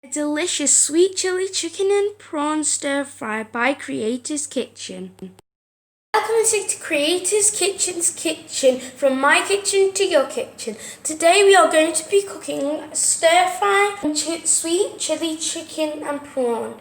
A delicious sweet chili chicken and prawn stir fry by Creator's Kitchen. Welcome to Creator's Kitchen's kitchen, from my kitchen to your kitchen. Today we are going to be cooking stir fry and sweet chili chicken and prawn.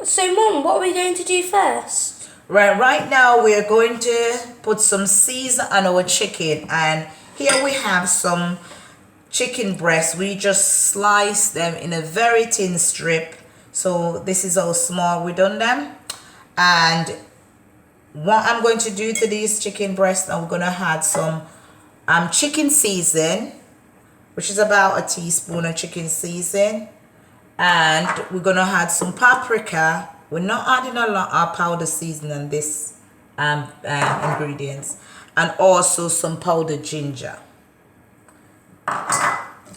So Mum, what are we going to do first? Right now we are going to put some season on our chicken, and here we have some chicken breasts. We just slice them in a very thin strip. So this is how small we done them. And what I'm going to do to these chicken breasts, I'm going to add some chicken season, which is about a teaspoon of chicken season. And we're going to add some paprika. We're not adding a lot of powder seasoning on this ingredients. And also some powdered ginger.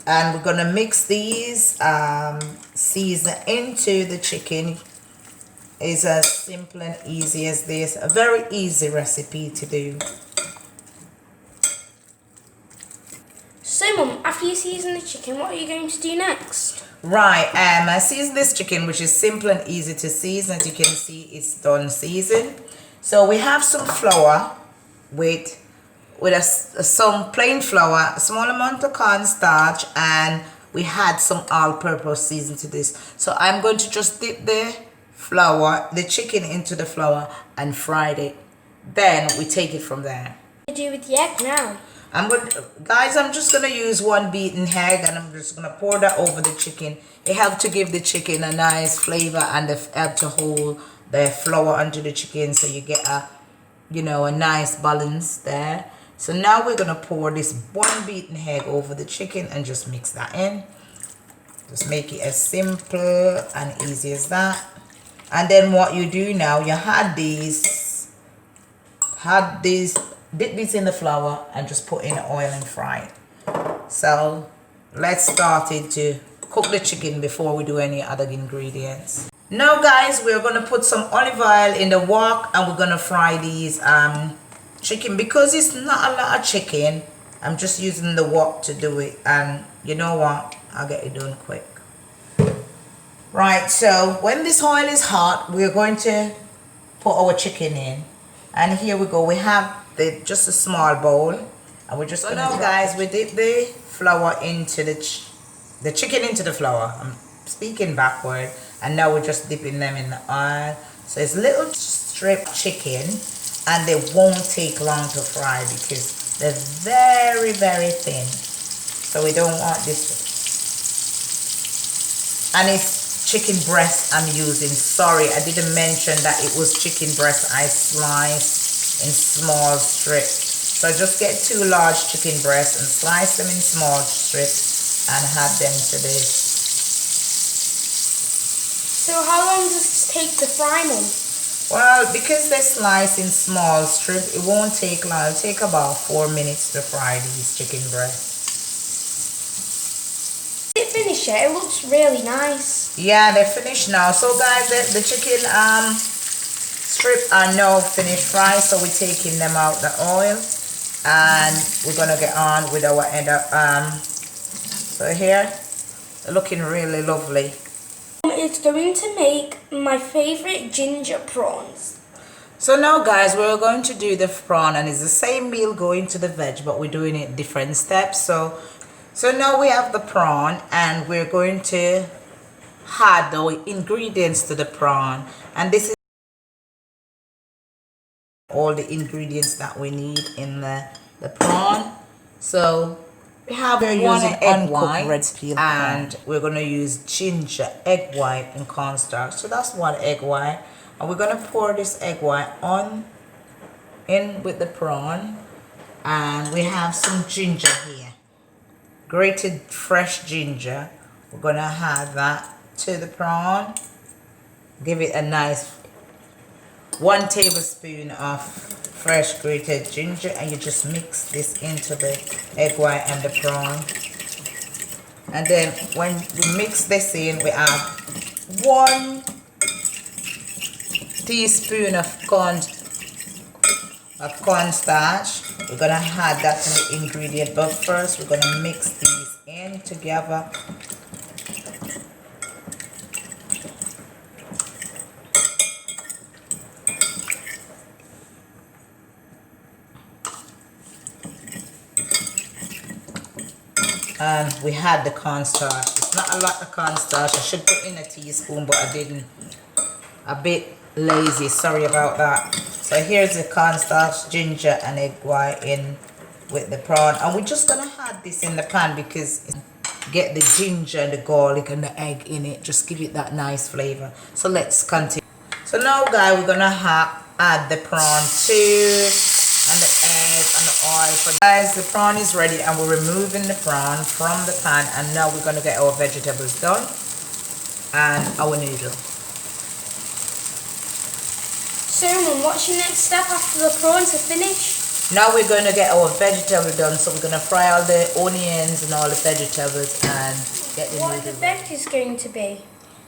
And we're going to mix these season into the chicken. It's as simple and easy as this. A very easy recipe to do. So Mum, after you season the chicken, what are you going to do next? Right, I season this chicken, which is simple and easy to season. As you can see, it's done seasoned. So we have some flour with some plain flour, a small amount of cornstarch, and we had some all-purpose season to this. So I'm going to just dip the chicken into the flour and fry it. Then we take it from there. What do you do with the egg now? I'm just gonna use one beaten egg, and I'm just gonna pour that over the chicken. It helps to give the chicken a nice flavor, and help to hold the flour onto the chicken, so you get a nice balance there. So now we're gonna pour this one beaten egg over the chicken and just mix that in. Just make it as simple and easy as that. And then what you do now, you dip these in the flour and just put in oil and fry it. So let's start to cook the chicken before we do any other ingredients. Now guys, we're going to put some olive oil in the wok, and we're going to fry these chicken. Because it's not a lot of chicken, I'm just using the wok to do it, and you know what, I'll get it done quick. Right, so when this oil is hot, we're going to put our chicken in, and here we go. We have just a small bowl, and we're just now guys, we dip the flour into the chicken into the flour. I'm speaking backward. And now we're just dipping them in the oil. So it's little strip chicken, and they won't take long to fry because they're very, very thin. So we don't want this. And it's chicken breast I'm using. Sorry, I didn't mention that it was chicken breast I sliced in small strips. So just get 2 large chicken breasts and slice them in small strips and add them to this. So how long does this take to fry, Mum? Well, because they're sliced in small strips, it won't take long. It'll take about 4 minutes to fry these chicken breasts. Is it finished yet? It looks really nice. Yeah, they're finished now. So guys, the chicken strips are now finished fried. So we're taking them out the oil, and we're gonna get on with our so here, they're looking really lovely. It's going to make my favorite ginger prawns. So now guys, we're going to do the prawn, and it's the same meal going to the veg, but we're doing it different steps. So now we have the prawn, and we're going to add the ingredients to the prawn, and this is all the ingredients that we need in the prawn. So we're using egg white, and we're going to use ginger, egg white, and cornstarch. So that's 1 egg white, and we're going to pour this egg white in with the prawn. And we have some ginger here, grated fresh ginger. We're going to add that to the prawn. Give it a nice 1 tablespoon of fresh grated ginger, and you just mix this into the egg white and the prawn. And then when we mix this in, we add 1 teaspoon of cornstarch. We're gonna add that to the ingredient, but first we're gonna mix these in together. And we had the cornstarch. It's not a lot of cornstarch. I should put in a teaspoon, but I didn't. A bit lazy, sorry about that. So here's the cornstarch, ginger and egg white in with the prawn. And we're just gonna add this in the pan because get the ginger and the garlic and the egg in it. Just give it that nice flavor. So let's continue. So now guys, we're gonna add the prawn too, and the egg and the oil. So guys, the prawn is ready and we're removing the prawn from the pan, and now we're gonna get our vegetables done and our noodle. So Mum, what's your next step after the prawns are finished? Now we're going to get our vegetable done, so we're going to fry all the onions and all the vegetables and get the noodle. What are the veg is going to be?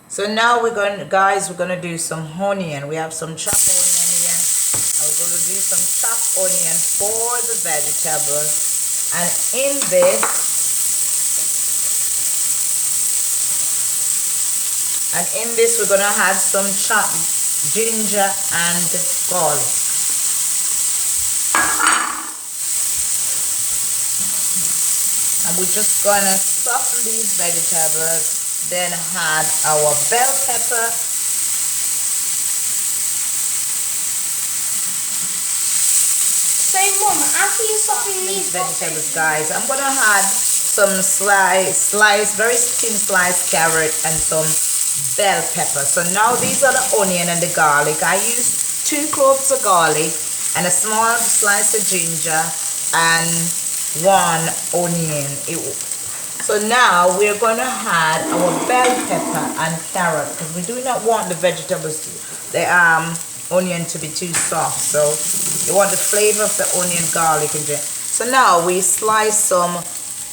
So now we're going to, guys, we're going to do some onion. We have some chopped onion here, and we're going to do some chopped onion for the vegetables. And in this we're going to add some chopped ginger and garlic. And we're just gonna soften these vegetables, then add our bell pepper, So Mum, after you soften these vegetables, guys, I'm gonna add some very thin sliced carrot and some bell pepper. So now these are the onion and the garlic. I used 2 cloves of garlic and a small slice of ginger and 1 onion. So now we're going to add our bell pepper and carrot because we do not want the vegetables, the onion to be too soft. So you want the flavor of the onion, garlic and ginger. So now we slice some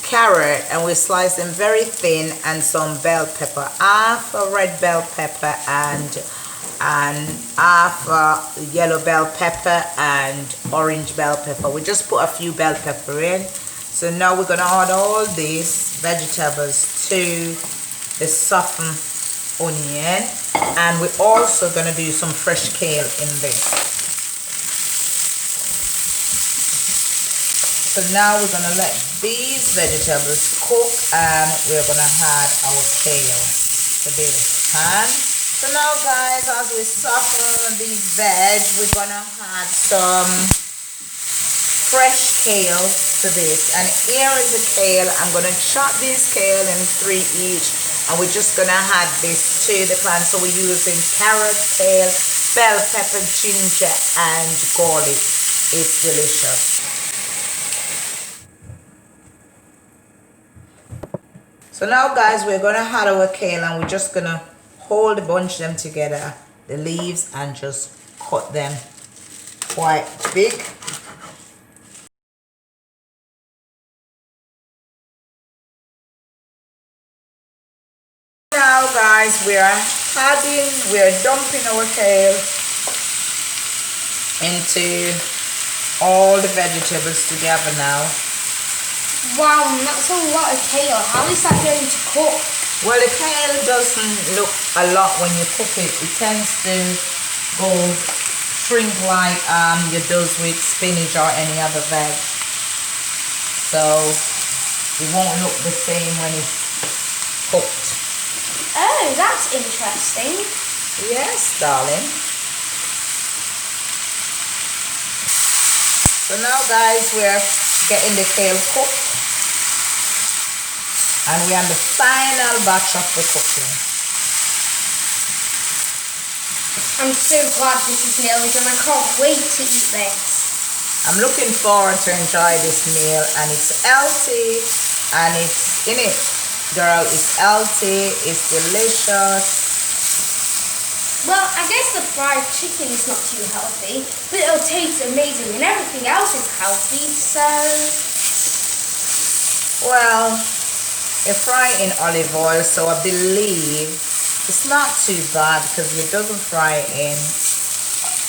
carrot and we slice them very thin, and some bell pepper, half a red bell pepper and half a yellow bell pepper and orange bell pepper. We just put a few bell pepper in. So now we're gonna add all these vegetables to the softened onion, and we're also gonna do some fresh kale in this. So now we're gonna let these vegetables cook, and we're gonna add our kale to this pan. So now guys, as we soften these veg, we're gonna add some fresh kale to this. And here is the kale. I'm gonna chop this kale in 3 each, and we're just gonna add this to the pan. So we're using carrot, kale, bell pepper, ginger and garlic. It's delicious. So now guys, we're gonna add our kale, and we're just gonna bunch them together, the leaves, and just cut them quite big. Now guys, we're dumping our kale into all the vegetables together now. Wow, that's a lot of kale. How is that going to cook? Well, the kale doesn't look a lot when you cook it. It tends to go shrink like it does with spinach or any other veg. So it won't look the same when it's cooked. Oh, that's interesting. Yes, darling. So now guys, we're getting the kale cooked. And we're on the final batch of the cooking. I'm so glad this is nearly done. I can't wait to eat this. I'm looking forward to enjoy this meal, and it's healthy, and it's in it, girl. It's healthy, it's delicious. Well, I guess the fried chicken is not too healthy, but it'll taste amazing, and everything else is healthy, so... Well, you fry in olive oil, so I believe it's not too bad because it doesn't fry in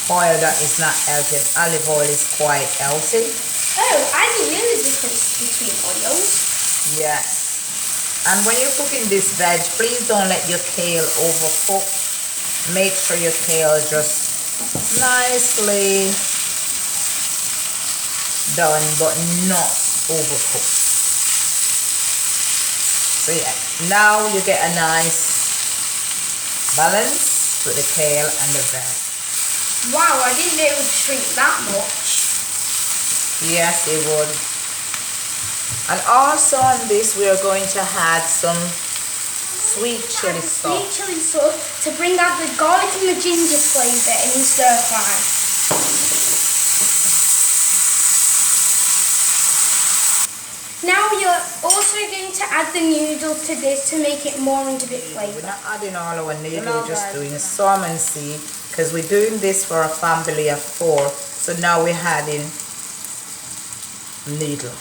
oil that is not healthy. Olive oil is quite healthy. Oh, I didn't know the difference between oils. Yes. And when you're cooking this veg, please don't let your kale overcook. Make sure your kale just nicely done, but not overcooked. So yeah, now you get a nice balance with the kale and the veg. Wow, I didn't know it would shrink that much. Yes, it would. And also on this, we are going to add some sweet chili sauce. Sweet chili sauce to bring out the garlic and the ginger flavour in stir fry. Now you're also going to add the noodles to this to make it more into bit flavour. We're not adding all our noodles, we're just doing some and see, because we're doing this for a family of 4. So now we're adding noodle.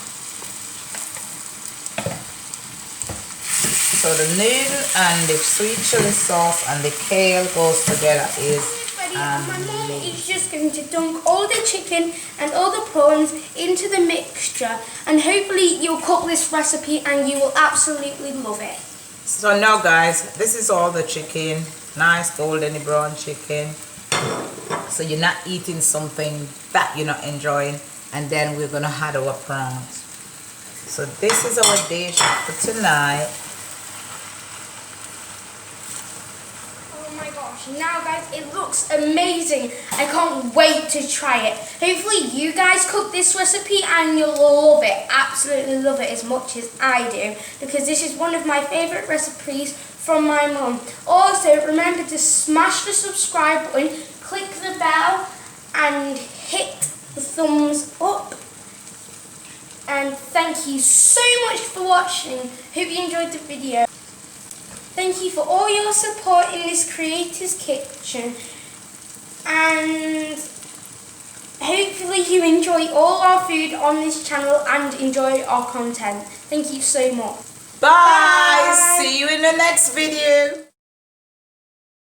So the noodle and the sweet chili sauce and the kale goes together is and my mum is just going to dunk all the chicken and all the prawns into the mixture, and hopefully you'll cook this recipe and you will absolutely love it. So now guys, this is all the chicken, nice golden brown chicken. So you're not eating something that you're not enjoying, and then we're gonna add our prawns. So this is our dish for tonight. Now guys, it looks amazing. I can't wait to try it. Hopefully you guys cook this recipe and you'll love it. Absolutely love it as much as I do, because this is one of my favourite recipes from my mum. Also, remember to smash the subscribe button, click the bell and hit the thumbs up. And thank you so much for watching. Hope you enjoyed the video. Thank you for all your support in this creator's kitchen, and hopefully you enjoy all our food on this channel and enjoy our content. Thank you so much. Bye. See you in the next video.